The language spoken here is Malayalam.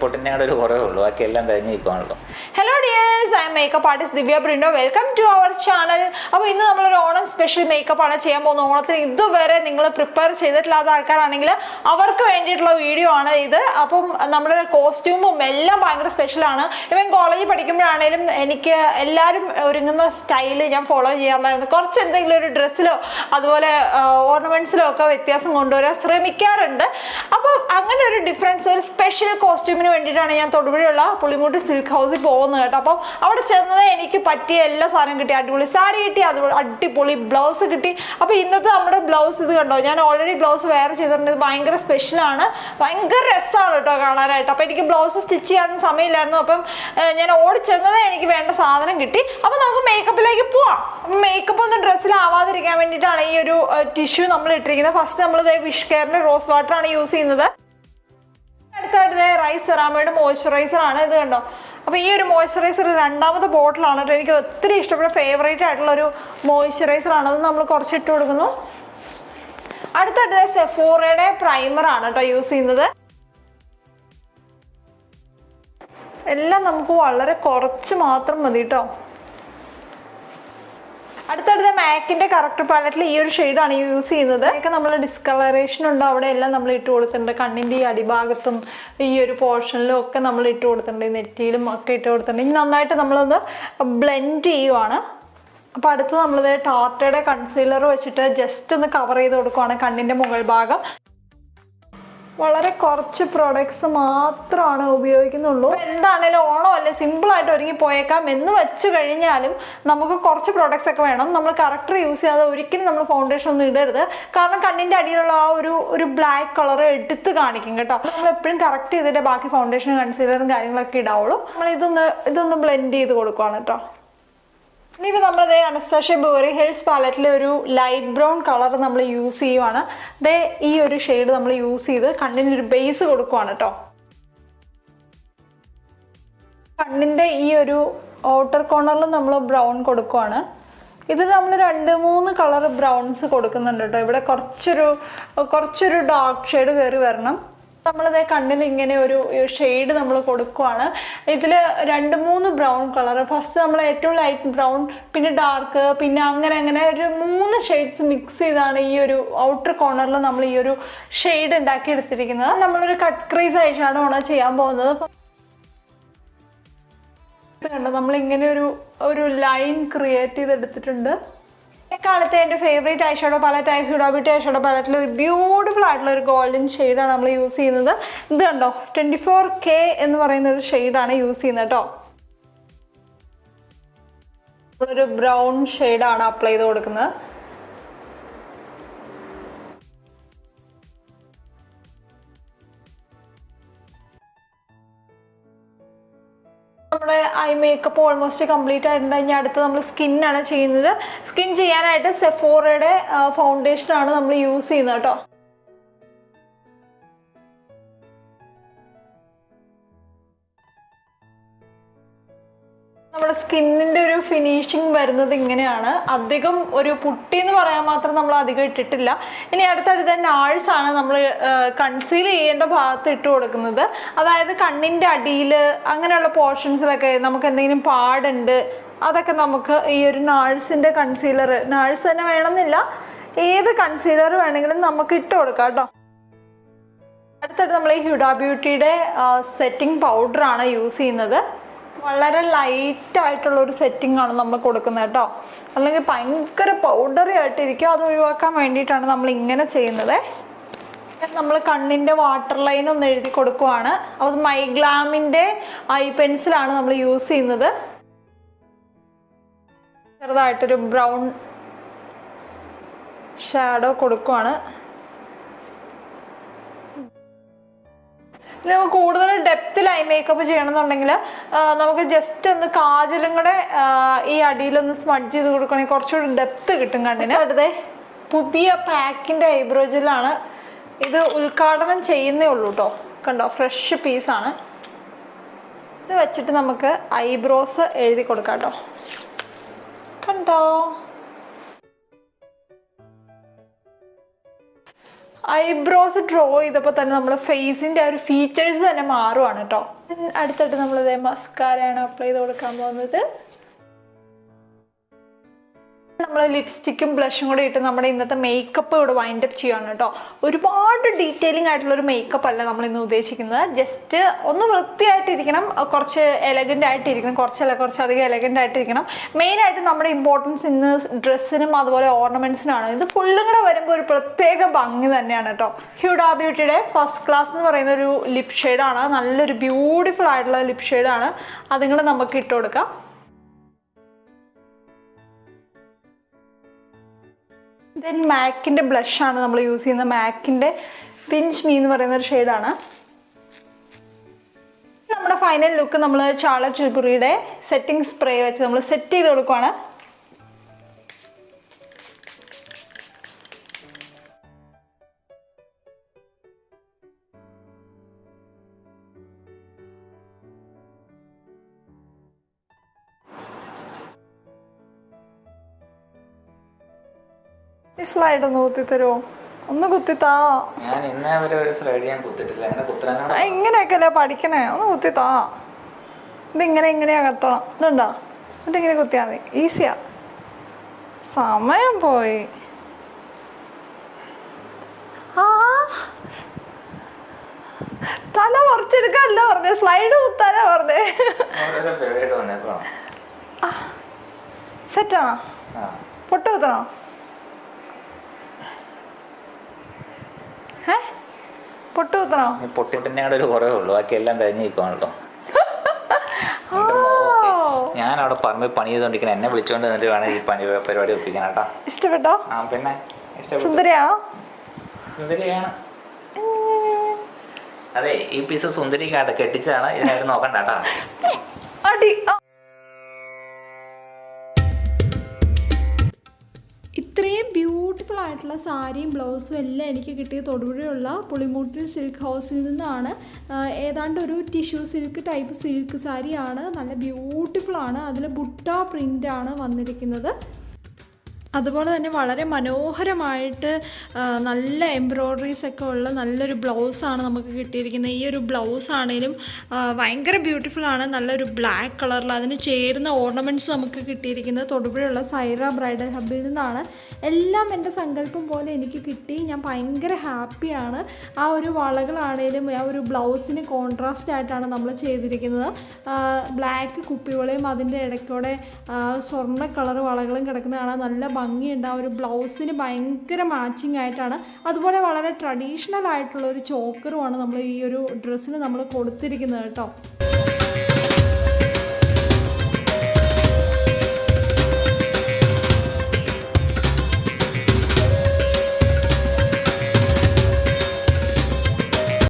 പൊട്ടിൻ്റെ ഒരു കുറവേ ഉള്ളൂ, ബാക്കി എല്ലാം കഴിഞ്ഞ് നിൽക്കുവാണല്ലോ. Hello dears, I am makeup artist Divya Brindo. Welcome to our channel. അപ്പോൾ ഇന്ന് നമ്മളൊരു ഓണം സ്പെഷ്യൽ മേക്കപ്പ് ആണ് ചെയ്യാൻ പോകുന്നത്. ഓണത്തിന് ഇതുവരെ നിങ്ങൾ പ്രിപ്പയർ ചെയ്തിട്ടില്ലാത്ത ആൾക്കാരാണെങ്കിൽ അവർക്ക് വേണ്ടിയിട്ടുള്ള വീഡിയോ ആണ് ഇത്. അപ്പം നമ്മുടെ കോസ്റ്റ്യൂമും എല്ലാം ഭയങ്കര സ്പെഷ്യലാണ്. ഇവൻ കോളേജിൽ പഠിക്കുമ്പോഴാണേലും എനിക്ക് എല്ലാവരും ഒരുങ്ങുന്ന സ്റ്റൈല് ഞാൻ ഫോളോ ചെയ്യാറുണ്ടായിരുന്നു. കുറച്ച് എന്തെങ്കിലും ഒരു ഡ്രസ്സിലോ അതുപോലെ ഓർണമെന്റ്സിലോ ഒക്കെ വ്യത്യാസം കൊണ്ടുവരാൻ ശ്രമിക്കാറുണ്ട്. അപ്പോൾ അങ്ങനെ ഒരു ഡിഫറൻസ്, ഒരു സ്പെഷ്യൽ കോസ്റ്റ്യൂമിന് വേണ്ടിയിട്ടാണ് ഞാൻ തൊടുപുഴയുള്ള പുളിമൂട്ട് സിൽക്ക് ഹൗസിൽ പോകുന്നത് കേട്ടോ. അപ്പം അവിടെ ചെന്നത് എനിക്ക് പറ്റിയ എല്ലാ സാധനവും കിട്ടി. അടിപൊളി സാരി കിട്ടി, അതുപോലെ അടിപൊളി ബ്ലൗസ് കിട്ടി. അപ്പോൾ ഇന്നത്തെ നമ്മുടെ ബ്ലൗസ് ഇത് കണ്ടോ, ഞാൻ ഓൾറെഡി ബ്ലൗസ് വേറെ ചെയ്തിട്ടുണ്ട്. ഇത് ഭയങ്കര സ്പെഷ്യലാണ്, ഭയങ്കര രസമാണ് കേട്ടോ കാണാനായിട്ട്. അപ്പോൾ എനിക്ക് ബ്ലൗസ് സ്റ്റിച്ച് ചെയ്യാൻ സമയമില്ലായിരുന്നു. അപ്പം ഞാൻ ഓടിച്ചെന്നത് എനിക്ക് വേണ്ട സാധനം കിട്ടി. അപ്പം നമുക്ക് മേക്കപ്പിലേക്ക് പോവാം. അപ്പം മേക്കപ്പ് ഒന്നും ഡ്രസ്സിലാവാതിരിക്കാൻ വേണ്ടിയിട്ടാണ് ഈ ഒരു ടിഷ്യൂ നമ്മൾ ഇട്ടിരിക്കുന്നത്. ഫസ്റ്റ് നമ്മൾ വിഷ് കെയറിൻ്റെ റോസ് വാട്ടർ ആണ് യൂസ് ചെയ്യുന്നത്. അടുത്തായിട്ട് റൈസ് സെറാമയുടെ മോയ്സ്ചറൈസർ ആണ്, ഇത് കണ്ടോ. അപ്പോൾ ഈ ഒരു മോയ്സ്ചറൈസർ രണ്ടാമത്തെ ബോട്ടിലാണ് കേട്ടോ. എനിക്ക് ഒത്തിരി ഇഷ്ടപ്പെട്ട ഫേവറേറ്റ് ആയിട്ടുള്ള ഒരു മോയ്സ്ചറൈസർ ആണ്. അത് നമ്മൾ കുറച്ച് ഇട്ട് കൊടുക്കുന്നു. അടുത്തായിട്ട് സെഫോറയുടെ പ്രൈമർ ആണ് കേട്ടോ യൂസ് ചെയ്യുന്നത്. എല്ലാം നമുക്ക് വളരെ കുറച്ച് മാത്രം മതി കേട്ടോ. അടുത്തടുത്ത മാക്കിൻ്റെ കറക്റ്റ് പാലറ്റിൽ ഈ ഒരു ഷെയ്ഡാണ് യൂസ് ചെയ്യുന്നത്. ഇതൊക്കെ നമ്മൾ ഡിസ്കളറേഷൻ ഉണ്ടോ അവിടെ എല്ലാം നമ്മൾ ഇട്ട് കൊടുത്തിട്ടുണ്ട്. കണ്ണിൻ്റെ ഈ അടിഭാഗത്തും ഈ ഒരു പോർഷനിലും ഒക്കെ നമ്മൾ ഇട്ട് കൊടുത്തിട്ടുണ്ട്. നെറ്റിയിലും ഒക്കെ ഇട്ട് കൊടുത്തിട്ടുണ്ട്. ഇനി നന്നായിട്ട് നമ്മളൊന്ന് ബ്ലെൻഡ് ചെയ്യുവാണ്. അപ്പോൾ അടുത്ത് നമ്മളിത് ടാറ്റയുടെ കൺസീലർ വെച്ചിട്ട് ജസ്റ്റ് ഒന്ന് കവർ ചെയ്ത് കൊടുക്കുവാണ് കണ്ണിൻ്റെ മുകൾ ഭാഗം. വളരെ കുറച്ച് പ്രോഡക്ട്സ് മാത്രമാണ് ഉപയോഗിക്കുന്നുള്ളൂ. എന്താണേലും ഓണമല്ലേ, സിമ്പിളായിട്ട് ഒരുങ്ങി പോയേക്കാം എന്ന് വെച്ച് കഴിഞ്ഞാലും നമുക്ക് കുറച്ച് പ്രോഡക്ട്സ് ഒക്കെ വേണം. നമ്മൾ കറക്റ്റർ യൂസ് ചെയ്യാതെ ഒരിക്കലും നമ്മൾ ഫൗണ്ടേഷൻ ഒന്നും ഇടരുത്. കാരണം കണ്ണിൻ്റെ അടിയിലുള്ള ആ ഒരു ബ്ലാക്ക് കളർ എടുത്ത് കാണിക്കും കേട്ടോ. നമ്മൾ എപ്പോഴും കറക്റ്റ് ചെയ്തിട്ട് ബാക്കി ഫൗണ്ടേഷനും കൺസീലറും കാര്യങ്ങളൊക്കെ ഇടാവുള്ളൂ. നമ്മൾ ഇതൊന്ന് ബ്ലെൻഡ് ചെയ്ത് കൊടുക്കുവാണ് കേട്ടോ. ഇനിയിപ്പോൾ നമ്മളിത് അനസ്താഷ്യ ബെവറി ഹിൽസ് പാലറ്റിലെ ഒരു ലൈറ്റ് ബ്രൗൺ കളർ നമ്മൾ യൂസ് ചെയ്യുവാണ്. ഈ ഒരു ഷെയ്ഡ് നമ്മൾ യൂസ് ചെയ്ത് കണ്ണിനൊരു ബേസ് കൊടുക്കുവാണ് കേട്ടോ. കണ്ണിൻ്റെ ഈ ഒരു ഔട്ടർ കോർണറിൽ നമ്മൾ ബ്രൗൺ കൊടുക്കുവാണ്. ഇത് നമ്മൾ 2-3 കളർ ബ്രൗൺസ് കൊടുക്കുന്നുണ്ട് കേട്ടോ. ഇവിടെ കുറച്ചൊരു ഡാർക്ക് ഷെയ്ഡ് കയറി വരണം. നമ്മളിത് കണ്ണിൽ ഇങ്ങനെ ഒരു ഷെയ്ഡ് നമ്മൾ കൊടുക്കുവാണ്. ഇതിൽ 2-3 ബ്രൗൺ കളർ. ഫസ്റ്റ് നമ്മൾ ഏറ്റവും ലൈറ്റ് ബ്രൗൺ, പിന്നെ ഡാർക്ക്, പിന്നെ അങ്ങനെ ഒരു 3 ഷെയ്ഡ്സ് മിക്സ് ചെയ്താണ് ഈ ഒരു ഔട്ടർ കോർണറിൽ നമ്മൾ ഈ ഒരു ഷെയ്ഡ് ഉണ്ടാക്കി എടുത്തിരിക്കുന്നത്. നമ്മളൊരു കട്ട് ക്രീസ് ഐഷാഡോ ചെയ്യാൻ പോകുന്നത്. കണ്ടോ, നമ്മളിങ്ങനെ ഒരു ലൈൻ ക്രിയേറ്റ് ചെയ്തെടുത്തിട്ടുണ്ട്. കാലത്തെ എൻ്റെ favourite eyeshadow palette Huda Beauty eyeshadow പാലറ്റിൽ ഒരു ബ്യൂട്ടിഫുൾ ആയിട്ടുള്ള ഒരു ഗോൾഡൻ ഷെയ്ഡാണ് നമ്മൾ യൂസ് ചെയ്യുന്നത്. ഇത് കണ്ടോ, 24K എന്ന് പറയുന്ന ഒരു ഷെയ്ഡാണ് യൂസ് ചെയ്യുന്നത് കേട്ടോ. ഒരു ബ്രൗൺ ഷെയ്ഡാണ് അപ്ലൈ ചെയ്ത് കൊടുക്കുന്നത്. നമ്മുടെ ഐ മേക്കപ്പ് ഓൾമോസ്റ്റ് കംപ്ലീറ്റ് ആയിട്ടുണ്ട്. ഇനി അടുത്ത് നമ്മൾ സ്കിന്നാണ് ചെയ്യുന്നത്. സ്കിൻ ചെയ്യാനായിട്ട് സെഫോറയുടെ ഫൗണ്ടേഷനാണ് നമ്മൾ യൂസ് ചെയ്യുന്നത് കേട്ടോ. നമ്മുടെ സ്കിന്നിൻ്റെ ഒരു ഫിനിഷിങ് വരുന്നത് ഇങ്ങനെയാണ്. അധികം ഒരു പുട്ടി എന്ന് പറയാൻ മാത്രം നമ്മൾ അധികം ഇട്ടിട്ടില്ല. ഇനി അടുത്തടുത്ത നാഴ്സാണ് നമ്മൾ കൺസീൽ ചെയ്യേണ്ട ഭാഗത്ത് ഇട്ട് കൊടുക്കുന്നത്. അതായത് കണ്ണിൻ്റെ അടിയിൽ അങ്ങനെയുള്ള പോർഷൻസിലൊക്കെ നമുക്ക് എന്തെങ്കിലും പാടുണ്ട്, അതൊക്കെ നമുക്ക് ഈ ഒരു നാഴ്സിൻ്റെ കൺസീലർ, നാഴ്സ് തന്നെ വേണമെന്നില്ല, ഏത് കൺസീലർ വേണമെങ്കിലും നമുക്ക് ഇട്ട് കൊടുക്കാം കേട്ടോ. അടുത്തടുത്ത് നമ്മൾ ഈ ഹ്യൂഡ ബ്യൂട്ടിയുടെ സെറ്റിംഗ് പൗഡറാണ് യൂസ് ചെയ്യുന്നത്. വളരെ ലൈറ്റായിട്ടുള്ളൊരു സെറ്റിംഗ് ആണ് നമ്മൾ കൊടുക്കുന്നത് കേട്ടോ. അല്ലെങ്കിൽ ഭയങ്കര പൗഡറി ആയിട്ടിരിക്കും. അത് ഒഴിവാക്കാൻ വേണ്ടിയിട്ടാണ് നമ്മൾ ഇങ്ങനെ ചെയ്യുന്നത്. നമ്മൾ കണ്ണിൻ്റെ വാട്ടർ ലൈൻ ഒന്ന് എഴുതി കൊടുക്കുവാണ്. അത് മൈഗ്ലാമിൻ്റെ ഐ പെൻസിലാണ് നമ്മൾ യൂസ് ചെയ്യുന്നത്. ചെറുതായിട്ടൊരു ബ്രൗൺ ഷാഡോ കൊടുക്കുവാണ്. ഇനി നമുക്ക് കൂടുതൽ ഡെപ്തിൽ ഐ മേക്കപ്പ് ചെയ്യണമെന്നുണ്ടെങ്കിൽ നമുക്ക് ജസ്റ്റ് ഒന്ന് കാജലും കൂടെ ഈ അടിയിലൊന്ന് സ്മഡ്ജ് ചെയ്ത് കൊടുക്കുകയാണെങ്കിൽ കുറച്ചുകൂടി ഡെപ്ത് കിട്ടും കണ്ണിന്. അടുത്തത് പുതിയ പാക്കിൻ്റെ ഐബ്രോ ജെല്ലാണ്. ഇത് ഉദ്ഘാടനം ചെയ്യുന്നേ ഉള്ളൂ കേട്ടോ. കണ്ടോ, ഫ്രഷ് പീസാണ്. ഇത് വെച്ചിട്ട് നമുക്ക് ഐബ്രോസ് എഴുതി കൊടുക്കാം കേട്ടോ. കണ്ടോ, ഐബ്രോസ് ഡ്രോ ചെയ്തപ്പോൾ തന്നെ നമ്മുടെ ഫേസിൻ്റെ ആ ഒരു ഫീച്ചേഴ്സ് തന്നെ മാറുവാണ് കേട്ടോ. അടുത്തിട്ട് നമ്മളിതേ മസ്കാരയാണ് അപ്ലൈ ചെയ്ത് കൊടുക്കാൻ പോകുന്നത്. നമ്മൾ ലിപ്സ്റ്റിക്കും ബ്ലഷും കൂടെ ഇട്ട് നമ്മുടെ ഇന്നത്തെ മേക്കപ്പ് ഇവിടെ വൈൻഡപ്പ് ചെയ്യാണ് കേട്ടോ. ഒരുപാട് ഡീറ്റെയിലിംഗ് ആയിട്ടുള്ളൊരു മേക്കപ്പ് അല്ല നമ്മൾ ഇന്ന് ഉദ്ദേശിക്കുന്നത്. ജസ്റ്റ് ഒന്ന് വൃത്തിയായിട്ടിരിക്കണം, കുറച്ച് എലഗൻ്റ് ആയിട്ടിരിക്കണം, കുറച്ചധികം എലഗൻ്റ് ആയിട്ടിരിക്കണം. മെയിനായിട്ട് നമ്മുടെ ഇമ്പോർട്ടൻസ് ഇന്ന് ഡ്രസ്സിനും അതുപോലെ ഓർണമെൻറ്റ്സിനാണ്. ഇത് ഫുള്ളും കൂടെ വരുമ്പോൾ ഒരു പ്രത്യേക ഭംഗി തന്നെയാണ് കേട്ടോ. ഹ്യൂഡ ബ്യൂട്ടിയുടെ ഫസ്റ്റ് ക്ലാസ് എന്ന് പറയുന്ന ഒരു ലിപ് ഷെയ്ഡാണ്. നല്ലൊരു ബ്യൂട്ടിഫുൾ ആയിട്ടുള്ള ലിപ് ഷെയ്ഡാണ്. അതും കൂടെ നമുക്ക് ഇട്ട് കൊടുക്കാം. ദെൻ മാക്കിൻ്റെ ബ്ലഷാണ് നമ്മൾ യൂസ് ചെയ്യുന്നത്. മാക്കിൻ്റെ പിഞ്ച് മീ എന്ന് പറയുന്ന ഒരു ഷെയ്ഡാണ്. നമ്മുടെ ഫൈനൽ ലുക്ക് നമ്മൾ ചാർലറ്റ് ടിൽബുറിയുടെ സെറ്റിംഗ് സ്പ്രേ വെച്ച് നമ്മൾ സെറ്റ് ചെയ്ത് കൊടുക്കുവാണ്. ഈ സ്ലൈഡ് ഒന്ന് കുത്തി തരുമോ? ഒന്ന് കുത്തിത്താ. ഞാൻ ഇന്നേ വരെ ഒരു സ്ലൈഡ് ഞാൻ കുത്തിട്ടില്ല. ഇങ്ങനെയൊക്കെയല്ലേ പഠിക്കണേ, ഒന്ന് കുത്തിത്താ. ഇങ്ങനെയാ കത്തണം. ഇതുണ്ടോ? എന്നിട്ട് ഇങ്ങനെ കുത്തിയാൽ മതി, ഈസിയാ. സമയം പോയി. ആ തല കുറച്ചെടുക്കാനല്ലോ പറഞ്ഞേ, സ്ലൈഡ് കുത്താനാ പറഞ്ഞേ. സെറ്റാണോ? പൊട്ട് കുത്തണോ? പൊട്ട് കുത്തണോ? പൊട്ടിന്റെ ഒരു കുറവേ ഉള്ളൂ, ബാക്കി എല്ലാം കഴിഞ്ഞ് നിൽക്കുവാണല്ലോ. ഞാൻ അവിടെ പറമ്പിൽ പണി ചെയ്തോണ്ടിരിക്കണം, എന്നെ വിളിച്ചോണ്ട് നിന്നിട്ട് വേണം ഈ പരിപാടി ഒപ്പിക്കാൻ കേട്ടോ. ഇഷ്ടപ്പെട്ടോ? ആ പിന്നെ സുന്ദരിയാണോ? സുന്ദരിയാണ്. അതെ, ഈ പീസ് സുന്ദരി കെട്ടിച്ചാണ്, ഇതിനായിട്ട് നോക്കണ്ട കേട്ടാ. ഇത്രയും ബ്യൂട്ടിഫുൾ ആയിട്ടുള്ള സാരിയും ബ്ലൗസും എല്ലാം എനിക്ക് കിട്ടിയ തൊടുപുഴയുള്ള പുളിമൂട്ടിൽ സിൽക്ക് ഹൗസിൽ നിന്നാണ്. ഏതാണ്ട് ഒരു ടിഷ്യൂ സിൽക്ക് ടൈപ്പ് സിൽക്ക് സാരിയാണ്. നല്ല ബ്യൂട്ടിഫുള്ളാണ്. അതിൽ ബുട്ട പ്രിൻ്റാണ് വന്നിരിക്കുന്നത്. അതുപോലെ തന്നെ വളരെ മനോഹരമായിട്ട് നല്ല എംബ്രോയ്ഡറീസ് ഒക്കെ ഉള്ള നല്ലൊരു ബ്ലൗസാണ് നമുക്ക് കിട്ടിയിരിക്കുന്നത്. ഈ ഒരു ബ്ലൗസ് ആണെങ്കിലും ഭയങ്കര ബ്യൂട്ടിഫുള്ളാണ്. നല്ലൊരു ബ്ലാക്ക് കളറിൽ അതിന് ചേരുന്ന ഓർണമെൻറ്റ്സ് നമുക്ക് കിട്ടിയിരിക്കുന്നത് തൊടുപുഴയുള്ള സൈറ ബ്രൈഡൽ ഹബ്ബിൽ നിന്നാണ്. എല്ലാം എൻ്റെ സങ്കല്പം പോലെ എനിക്ക് കിട്ടി. ഞാൻ ഭയങ്കര ഹാപ്പിയാണ്. ആ ഒരു വളകളാണെങ്കിലും ആ ഒരു ബ്ലൗസിന് കോൺട്രാസ്റ്റ് ആയിട്ടാണ് നമ്മൾ ചെയ്തിരിക്കുന്നത്. ബ്ലാക്ക് കുപ്പികളെയും അതിൻ്റെ ഇടയ്ക്കൂടെ സ്വർണ്ണ കളർ വളകളും കിടക്കുന്നതാണ്. നല്ല ഭംഗിയുണ്ട്. ആ ഒരു ബ്ലൗസിന് ഭയങ്കര മാച്ചിങ് ആയിട്ടാണ്. അതുപോലെ വളരെ ട്രഡീഷണൽ ആയിട്ടുള്ള ഒരു ചോക്കറുമാണ് നമ്മൾ ഈ ഒരു ഡ്രസ്സിന് നമ്മൾ കൊടുത്തിരിക്കുന്നത് കേട്ടോ.